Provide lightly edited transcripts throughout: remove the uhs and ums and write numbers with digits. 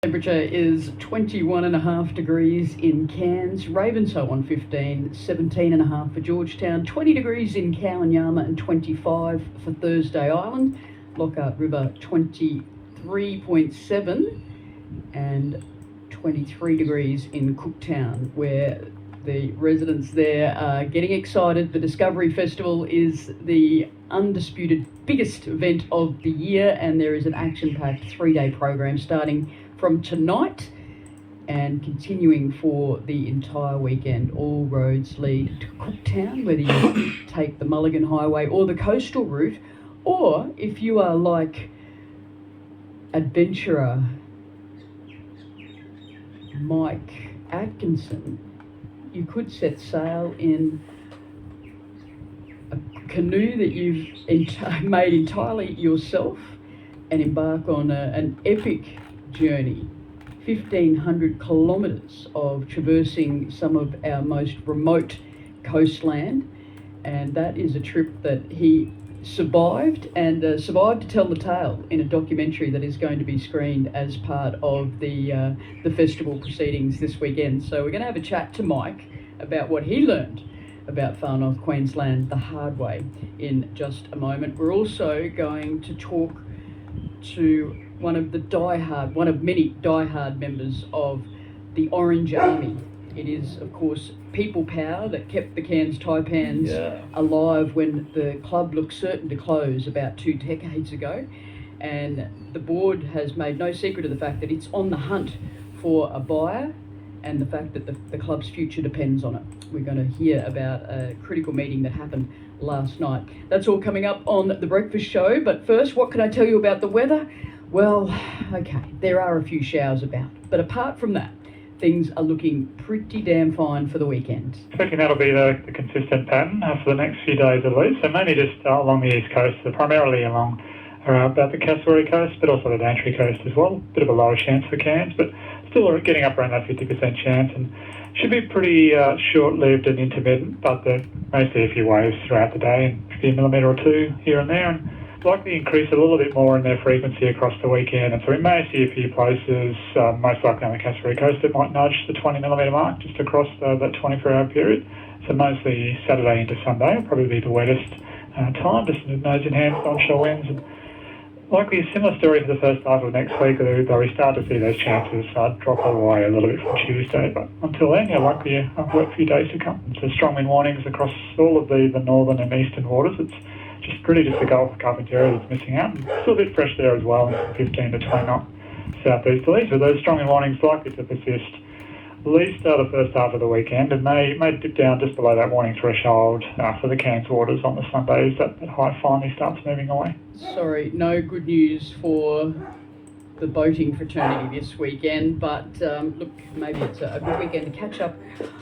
Temperature is 21.5 degrees in Cairns, Ravenshoe on 15, 17.5 for Georgetown, 20 degrees in Kowanyama and 25 for Thursday Island, Lockhart River 23.7 and 23 degrees in Cooktown, where the residents there are getting excited. The Discovery Festival is the undisputed biggest event of the year, and there is an action-packed 3-day program starting from tonight and continuing for the entire weekend. All roads lead to Cooktown, whether you take the Mulligan Highway or the coastal route, or if you are like adventurer Mike Atkinson, you could set sail in a canoe that you've made entirely yourself and embark on an epic journey, 1,500 kilometres of traversing some of our most remote coastland, and that is a trip that he survived to tell the tale in a documentary that is going to be screened as part of the festival proceedings this weekend. So we're going to have a chat to Mike about what he learned about Far North Queensland the hard way in just a moment. We're also going to talk to one of many diehard members of the Orange Army. It is, of course, people power that kept the Cairns Taipans alive when the club looked certain to close about 2 decades ago. And the board has made no secret of the fact that it's on the hunt for a buyer and the fact that the club's future depends on it. We're going to hear about a critical meeting that happened last night. That's all coming up on The Breakfast Show. But first, what can I tell you about the weather? Well, okay, there are a few showers about. But apart from that, things are looking pretty damn fine for the weekend. I reckon that'll be the consistent pattern for the next few days at least. So mainly just along the east coast, so primarily along about the Cassowary coast, but also the Daintree coast as well. Bit of a lower chance for Cairns, but still getting up around that 50% chance, and should be pretty short-lived and intermittent, but mostly a few waves throughout the day and a few millimetre or two here and there, and likely increase a little bit more in their frequency across the weekend. And so we may see a few places, most likely on the Cassowary coast, that might nudge the 20 millimetre mark just across that 24-hour period. So mostly Saturday into Sunday will probably be the wettest time, just nose in hand, onshore winds, and likely a similar story for the first half of next week, though we start to see those chances drop away a little bit from Tuesday. But until then, likely a wet few days to come. So strong wind warnings across all of the northern and eastern waters. It's just really just the Gulf of Carpentaria that's missing out. And still a bit fresh there as well, 15 to 20 knot southeasterly. So those strong wind warnings likely to persist at least the first half of the weekend, and may dip down just below that warning threshold for the Cairns waters on the Sundays. That high finally starts moving away. Sorry, no good news for the boating fraternity this weekend, but look, maybe it's a good weekend to catch up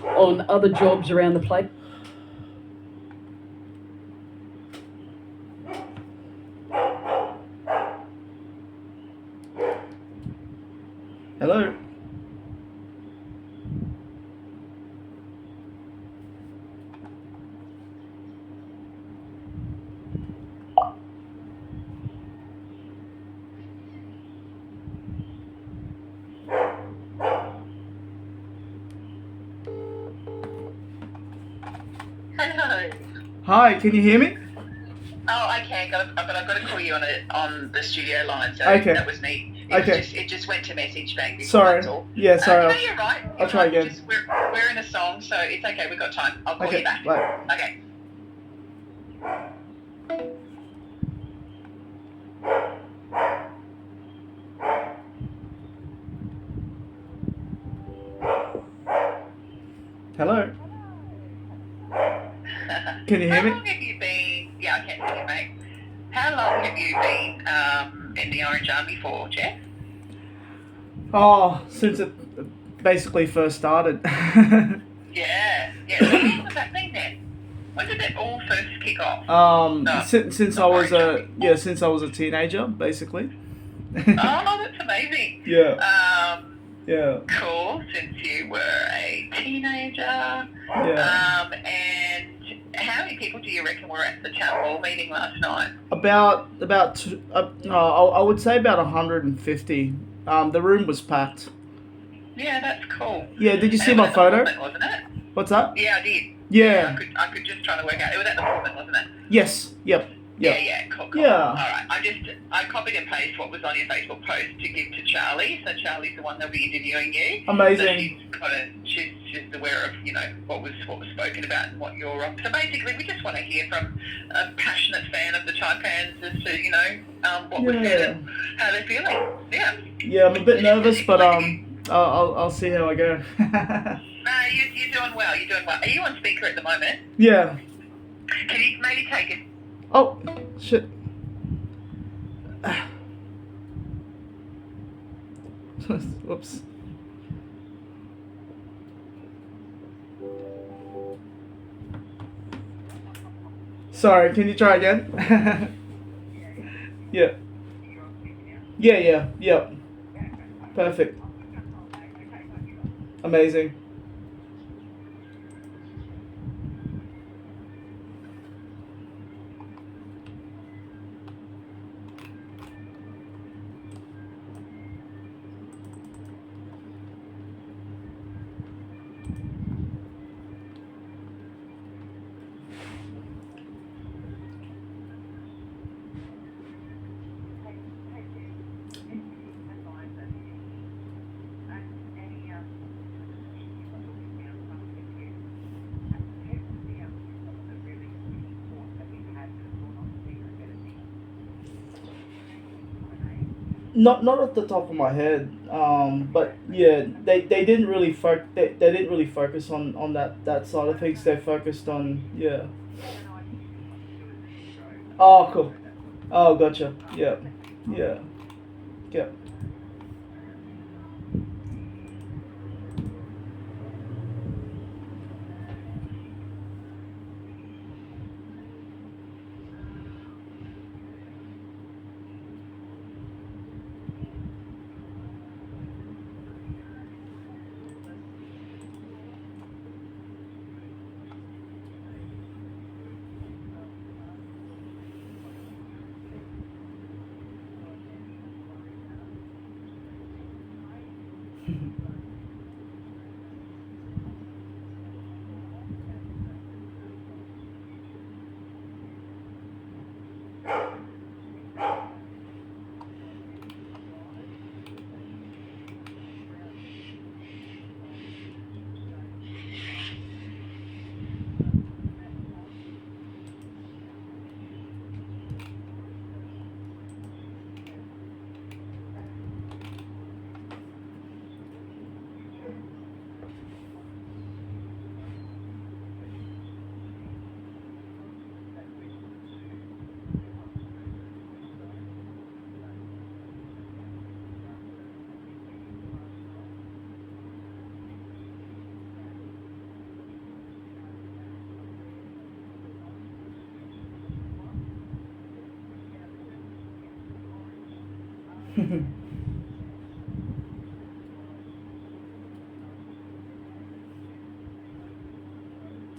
on other jobs around the plate. Hello. Hello. Hi, can you hear me? Oh, I can, but I've got to call you on the studio line, so Okay. that was me. It just went to message bank before, Sorry. that's all. Yeah, sorry. No, you're right. I'll try again. We're in a song, so it's okay, we've got time. I'll call you back. Bye. Okay. Hello. Can you hear me? How long have you been... Yeah, I can hear you, mate. How long have you been in the Orange Army for, Jeff? Oh, since it basically first started. Yeah. So when was that thing then? When did that all first kick off? Since I was a teenager, basically. Oh, that's amazing. Yeah. Yeah. Cool, since you were a teenager. Yeah. And how many people do you reckon were at the town hall meeting last night? I would say about 150 The room was packed. Yeah, that's cool. Yeah, did you see And it my was at the photo? Pullman, wasn't it? What's that? Yeah, I did. Yeah. I could just try to work out. It was at the Pullman, wasn't it? Yes. Yep. Yep. Yeah, cool. Yeah. All right, I copied and pasted what was on your Facebook post to give to Charlie. So Charlie's the one that'll be interviewing you. Amazing. So she's aware of what was spoken about and what you're on. So basically, we just want to hear from a passionate fan of the Taipans as to what was said and how they're feeling. Yeah. Yeah, I'm a bit nervous, but I'll see how I go. No, you're doing well. You're doing well. Are you on speaker at the moment? Yeah. Can you maybe take it? Oh, shit. Whoops. Sorry, can you try again? Yeah. Yep. Perfect. Amazing. Not off the top of my head, but yeah, they didn't really they didn't really focus on that side of things. They focused on yeah. Oh, cool. Oh, gotcha. Yeah, yeah, yeah.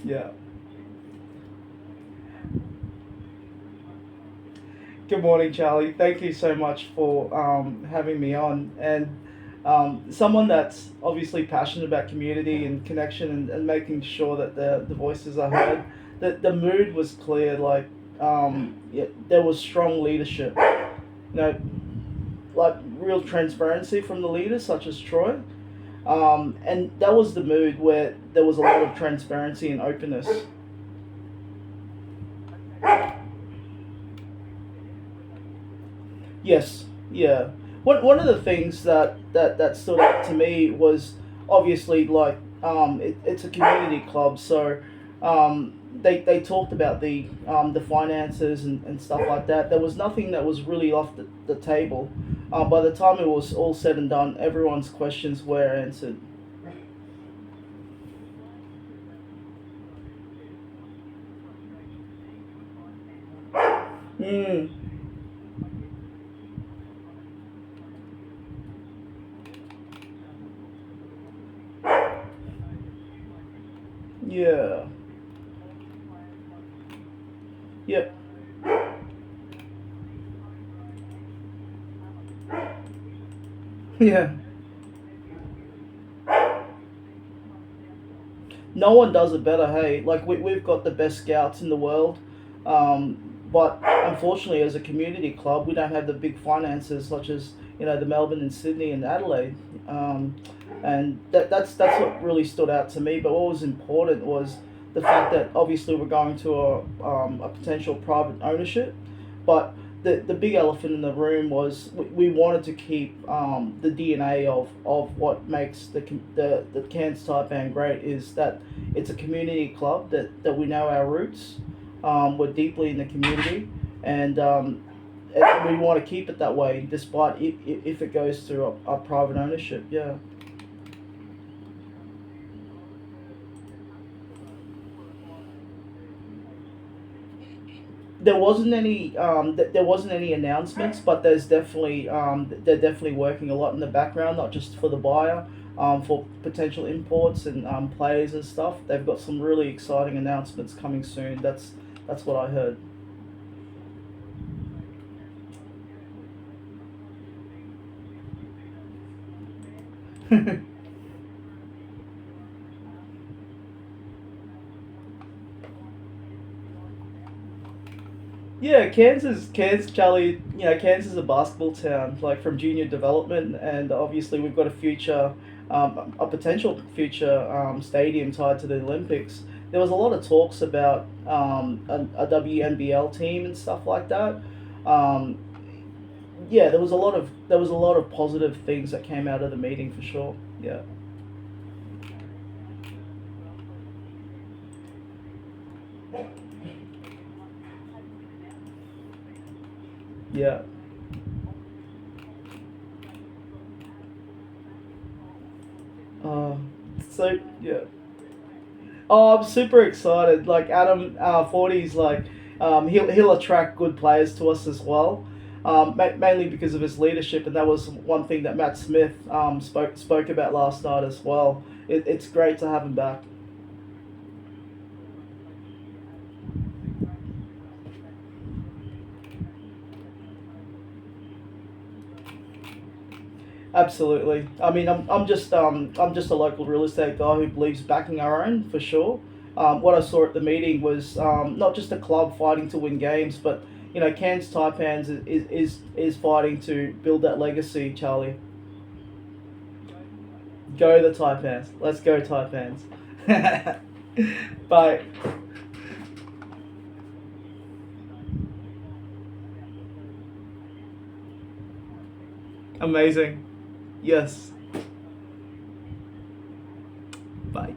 Yeah. Good morning, Charlie. Thank you so much for having me on. And someone that's obviously passionate about community and connection and making sure that the voices are heard. The mood was clear. Like there was strong leadership. Like real transparency from the leaders, such as Troy. And that was the mood where there was a lot of transparency and openness. Yes, yeah. One of the things that stood out to me was obviously like it's a community club, so they talked about the finances and stuff like that. There was nothing that was really off the table. By the time it was all said and done, everyone's questions were answered. Mm. Yeah. Yep. Yeah. No one does it better, hey. Like, we've got the best scouts in the world, but unfortunately, as a community club, we don't have the big finances such as, the Melbourne and Sydney and Adelaide. And that's what really stood out to me. But what was important was the fact that obviously we're going to a potential private ownership, but the big elephant in the room was we wanted to keep the DNA of what makes the Cairns Taipan great, is that it's a community club, that we know our roots. We're deeply in the community, and we want to keep it that way, despite if it goes through a private ownership. Yeah. There wasn't any announcements, but they're definitely working a lot in the background, not just for the buyer, for potential imports and players and stuff. They've got some really exciting announcements coming soon. That's what I heard. Yeah, Kansas, Charlie. Kansas is a basketball town, like from junior development, and obviously we've got a potential future stadium tied to the Olympics. There was a lot of talks about a WNBL team and stuff like that. Um, yeah, there was a lot of positive things that came out of the meeting for sure. Yeah, yeah. Uh, so yeah. Oh, I'm super excited. Like Adam, 40's like, he'll attract good players to us as well. Mainly because of his leadership, and that was one thing that Matt Smith spoke about last night as well. It's great to have him back. Absolutely. I mean, I'm just a local real estate guy who believes backing our own for sure. What I saw at the meeting was not just a club fighting to win games, but Cairns Taipans is fighting to build that legacy. Charlie, go the Taipans. Let's go Taipans. Bye. Amazing. Yes. Bye.